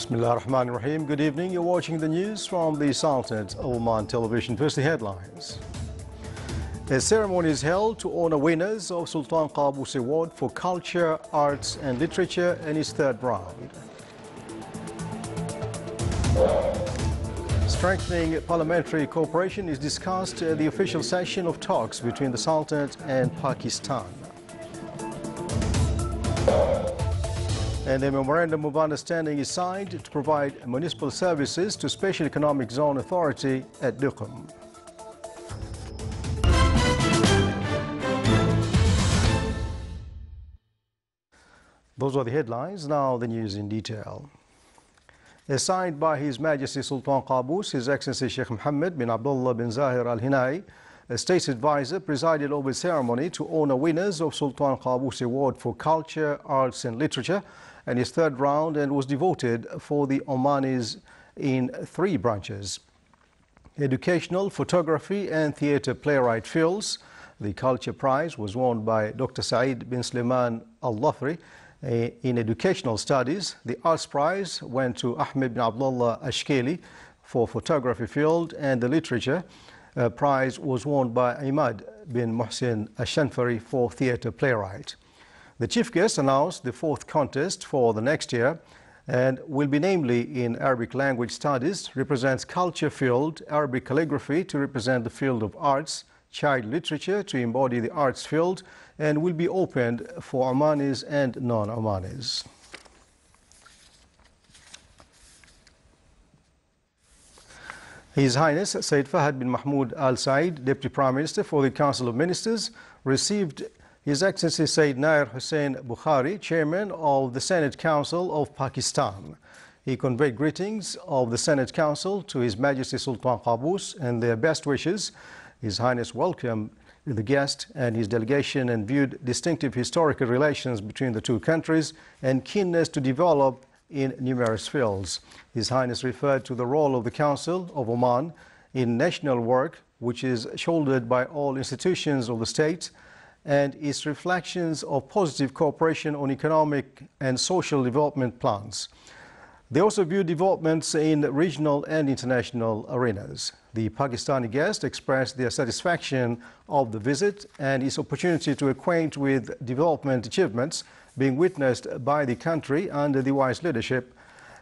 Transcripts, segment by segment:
Bismillah ar-Rahman ar-Rahim. Good evening. You're watching the news from the Sultanate of Oman Television. First, the headlines. A ceremony is held to honor winners of Sultan Qaboos Award for Culture, Arts and Literature in its third round. Strengthening parliamentary cooperation is discussed at the official session of talks between the Sultanate and Pakistan. And a memorandum of understanding is signed to provide municipal services to Special Economic Zone Authority at Duqm. Those are the headlines. Now the news in detail. As signed by His Majesty Sultan Qaboos, His Excellency Sheikh Mohammed bin Abdullah bin Zahir Al Hinai, a State Advisor, presided over a ceremony to honor winners of Sultan Qaboos Award for Culture, Arts and Literature and its third round, and was devoted for the Omanis in three branches: educational, photography and theatre playwright fields. The Culture Prize was won by Dr. Saeed bin Sulaiman Al-Lafri in educational studies. The Arts Prize went to Ahmed bin Abdullah Ashkeli for photography field, and the Literature Prize was won by Imad bin Muhsin Ashanfari for theatre playwright. The chief guest announced the fourth contest for the next year and will be namely in Arabic language studies, represents culture field, Arabic calligraphy to represent the field of arts, child literature to embody the arts field, and will be opened for Omanis and non-Omanis. His Highness Sayyid Fahad bin Mahmoud Al Said, Deputy Prime Minister for the Council of Ministers, received His Excellency Sayyid Nair Hussain Bukhari, Chairman of the Senate Council of Pakistan. He conveyed greetings of the Senate Council to His Majesty Sultan Qaboos and their best wishes. His Highness welcomed the guest and his delegation and viewed distinctive historical relations between the two countries and keenness to develop in numerous fields. His Highness referred to the role of the Council of Oman in national work, which is shouldered by all institutions of the state, and its reflections of positive cooperation on economic and social development plans. They also viewed developments in regional and international arenas. The Pakistani guest expressed their satisfaction of the visit and its opportunity to acquaint with development achievements being witnessed by the country under the wise leadership.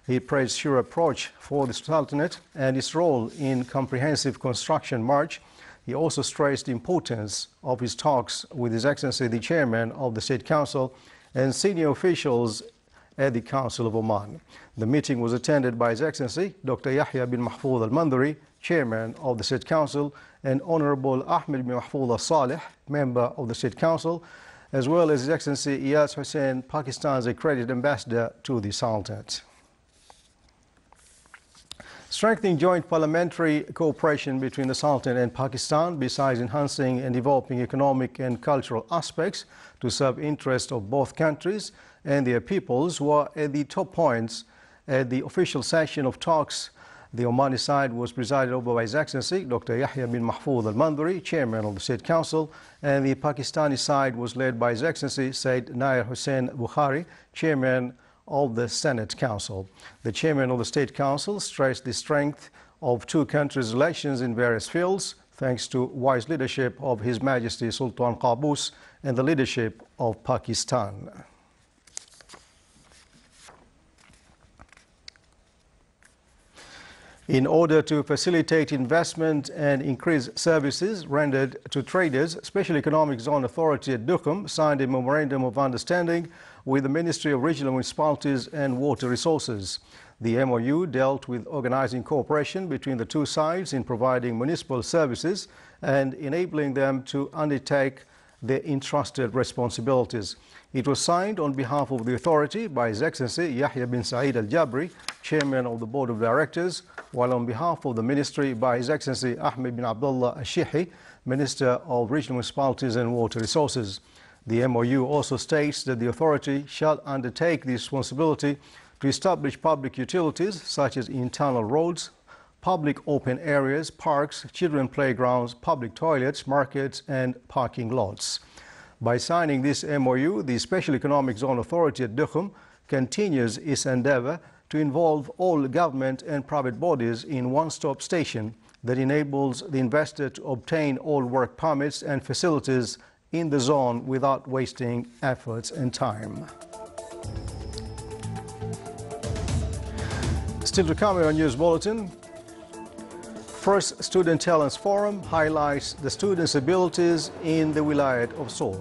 He praised sure approach for the Sultanate and its role in comprehensive construction march. He also stressed the importance of his talks with His Excellency the Chairman of the State Council and senior officials at the Council of Oman. The meeting was attended by His Excellency Dr. Yahya bin Mahfouz Al-Mandhari, Chairman of the State Council, and Honorable Ahmed bin Mahfouz Al-Saleh, Member of the State Council, as well as His Excellency Iyas Hussain, Pakistan's accredited ambassador to the Sultanate. Strengthening joint parliamentary cooperation between the Sultanate and Pakistan, besides enhancing and developing economic and cultural aspects to serve interests of both countries and their peoples, were at the top points at the official session of talks. The Omani side was presided over by His Excellency Dr. Yahya bin Mahfouz Al-Mandhari, Chairman of the State Council, and the Pakistani side was led by His Excellency Sayyid Nair Hussain Bukhari, Chairman of the Senate Council. The Chairman of the State Council stressed the strength of two countries' relations in various fields, thanks to wise leadership of His Majesty Sultan Qaboos and the leadership of Pakistan. In order to facilitate investment and increase services rendered to traders, Special Economic Zone Authority at Duqm signed a memorandum of understanding with the Ministry of Regional Municipalities and Water Resources. The MOU dealt with organizing cooperation between the two sides in providing municipal services and enabling them to undertake their entrusted responsibilities. It was signed on behalf of the authority by His Excellency Yahya bin Saeed Al-Jabri, Chairman of the Board of Directors, while on behalf of the Ministry by His Excellency Ahmed bin Abdullah Al-Shihi, Minister of Regional Municipalities and Water Resources. The MOU also states that the authority shall undertake the responsibility to establish public utilities such as internal roads, public open areas, parks, children playgrounds, public toilets, markets and parking lots. By signing this MOU, the Special Economic Zone Authority at Duqm continues its endeavor to involve all government and private bodies in one-stop station that enables the investor to obtain all work permits and facilities in the zone without wasting efforts and time. Still to come in our news bulletin, First Student Talents Forum highlights the students' abilities in the Wilayat of Sor.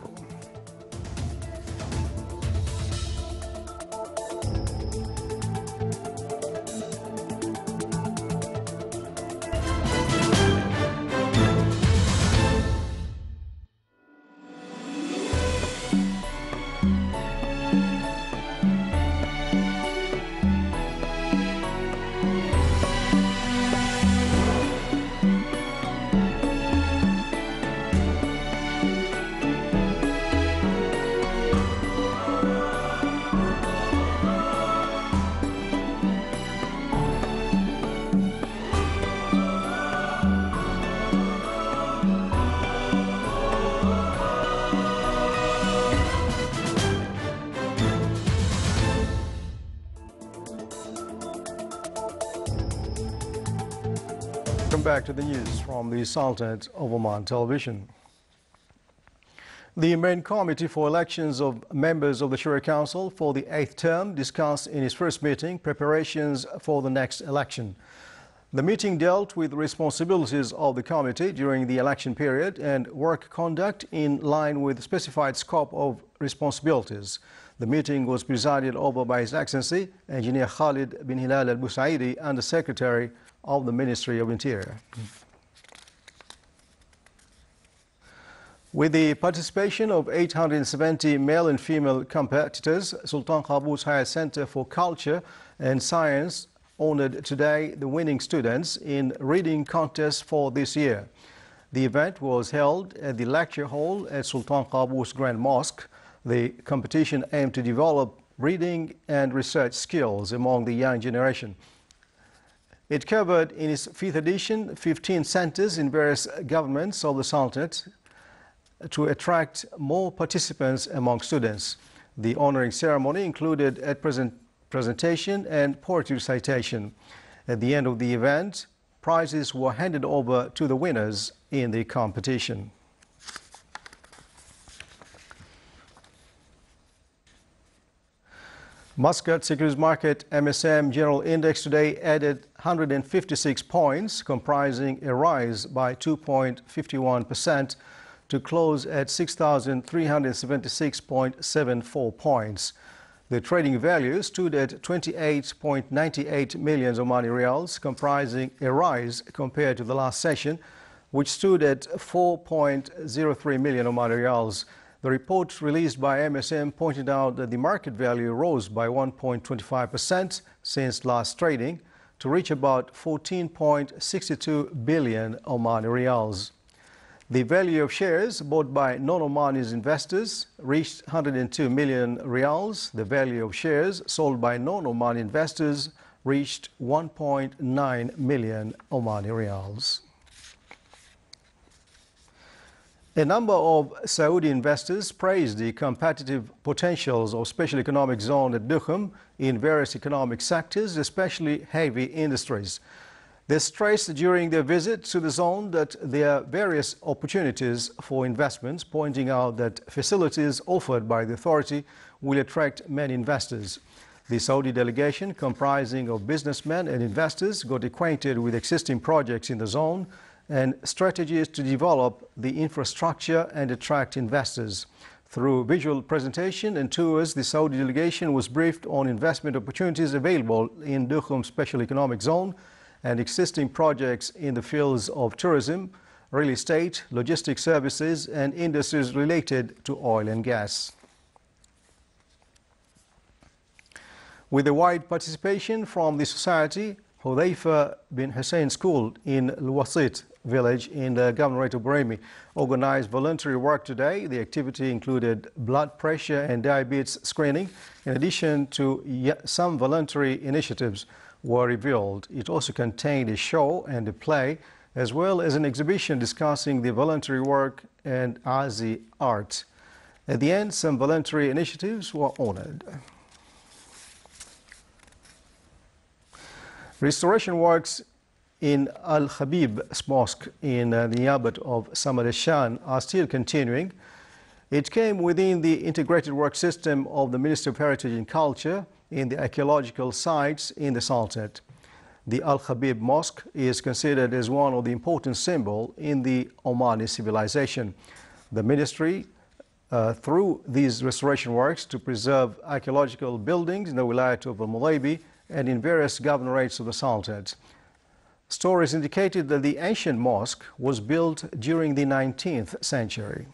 Welcome back to the news from the Sultanate of Oman Television. The main committee for elections of members of the Shura Council for the 8th term discussed in its first meeting preparations for the next election. The meeting dealt with responsibilities of the committee during the election period and work conduct in line with specified scope of responsibilities. The meeting was presided over by His Excellency Engineer Khalid bin Hilal al-Busaidi, Under Secretary of the Ministry of Interior. With the participation of 870 male and female competitors, Sultan Qaboos Higher Center for Culture and Science honored today the winning students in reading contest for this year. The event was held at the lecture hall at Sultan Qaboos Grand Mosque. The competition aimed to develop reading and research skills among the young generation. It covered in its 5th edition 15 centers in various governments of the Sultanate to attract more participants among students. The honoring ceremony included a presentation and poetry recitation. At the end of the event, prizes were handed over to the winners in the competition. Muscat Securities Market MSM General Index today added 156 points, comprising a rise by 2.51% to close at 6,376.74 points. The trading value stood at 28.98 million Omani Riyals, comprising a rise compared to the last session, which stood at 4.03 million Omani Riyals. The report released by MSM pointed out that the market value rose by 1.25% since last trading to reach about 14.62 billion Omani Riyals. The value of shares bought by non-Omanis investors reached 102 million Riyals. The value of shares sold by non-Omani investors reached 1.9 million Omani Riyals. A number of Saudi investors praised the competitive potentials of Special Economic Zone at Dukham in various economic sectors, especially heavy industries. They stressed during their visit to the zone that there are various opportunities for investments, pointing out that facilities offered by the authority will attract many investors. The Saudi delegation, comprising of businessmen and investors, got acquainted with existing projects in the zone and strategies to develop the infrastructure and attract investors. Through visual presentation and tours, the Saudi delegation was briefed on investment opportunities available in Dukham Special Economic Zone and existing projects in the fields of tourism, real estate, logistics services, and industries related to oil and gas. With a wide participation from the society, Hudhaifa bin Hussein School in Al-Wasit village in the Governorate of Brahimi organized voluntary work today. The activity included blood pressure and diabetes screening. In addition to some voluntary initiatives were revealed. It also contained a show and a play, as well as an exhibition discussing the voluntary work and Azi art. At the end, some voluntary initiatives were honored. Restoration works in Al-Habib's Mosque in the Niyabat of Samarashan are still continuing. It came within the integrated work system of the Ministry of Heritage and Culture in the archaeological sites in the Sultanate. The Al-Habib Mosque is considered as one of the important symbols in the Omani civilization. The ministry, through these restoration works to preserve archaeological buildings in the Wilayat of Al-Mulaybi and in various governorates of the Sultanate. Stories indicated that the ancient mosque was built during the 19th century.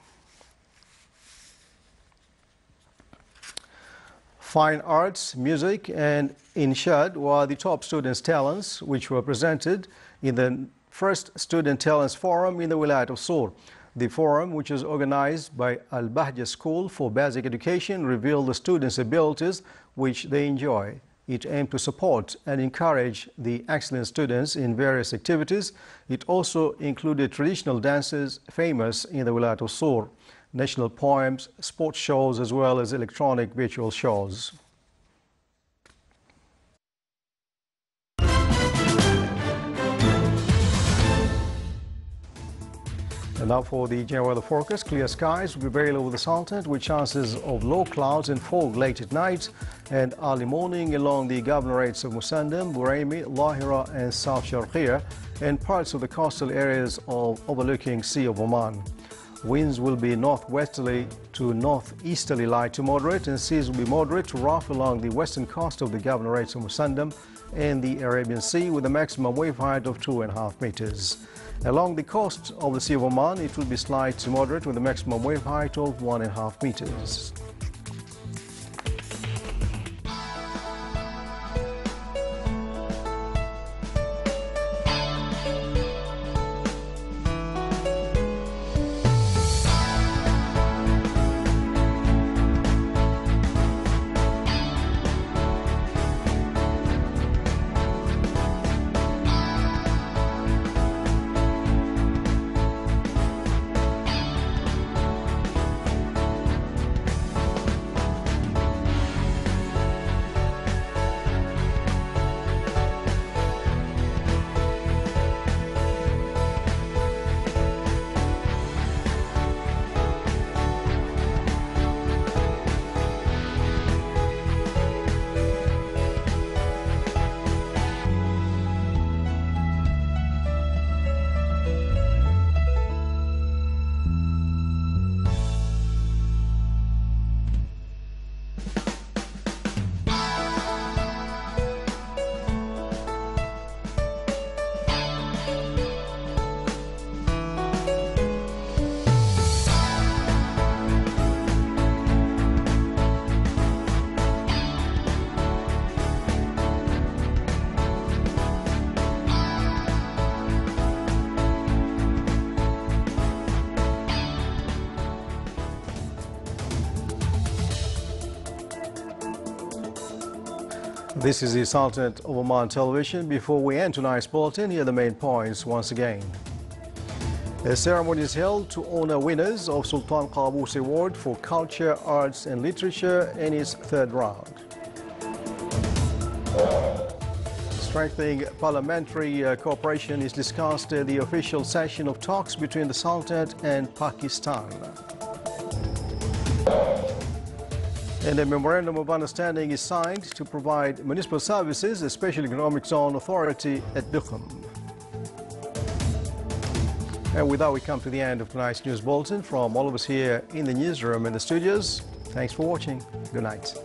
Fine arts, music and inshad were the top students' talents which were presented in the first Student Talents Forum in the Wilayat of Sur. The forum, which was organized by Al-Bahja School for Basic Education, revealed the students' abilities which they enjoy. It aimed to support and encourage the excellent students in various activities. It also included traditional dances famous in the Wilayat of Sur, national poems, sports shows, as well as electronic virtual shows. And now for the general weather forecast. Clear skies will prevail over the Sultanate with chances of low clouds and fog late at night and early morning along the governorates of Musandam, Buraimi, Lahira and South Sharqiya and parts of the coastal areas of overlooking Sea of Oman. Winds will be northwesterly to northeasterly light to moderate, and seas will be moderate to rough along the western coast of the governorates of Musandam and the Arabian Sea with a maximum wave height of 2.5 meters. Along the coast of the Sea of Oman, it will be slight to moderate with a maximum wave height of 1.5 meters. This is the Sultanate of Oman Television. Before we end tonight's bulletin, here are the main points once again. A ceremony is held to honor winners of Sultan Qaboos Award for Culture, Arts and Literature in its third round. Strengthening parliamentary cooperation is discussed at the official session of talks between the Sultanate and Pakistan. And a memorandum of understanding is signed to provide municipal services, a special economic zone authority at Dukham. And with that, we come to the end of tonight's news bulletin. From all of us here in the newsroom and the studios, thanks for watching. Good night.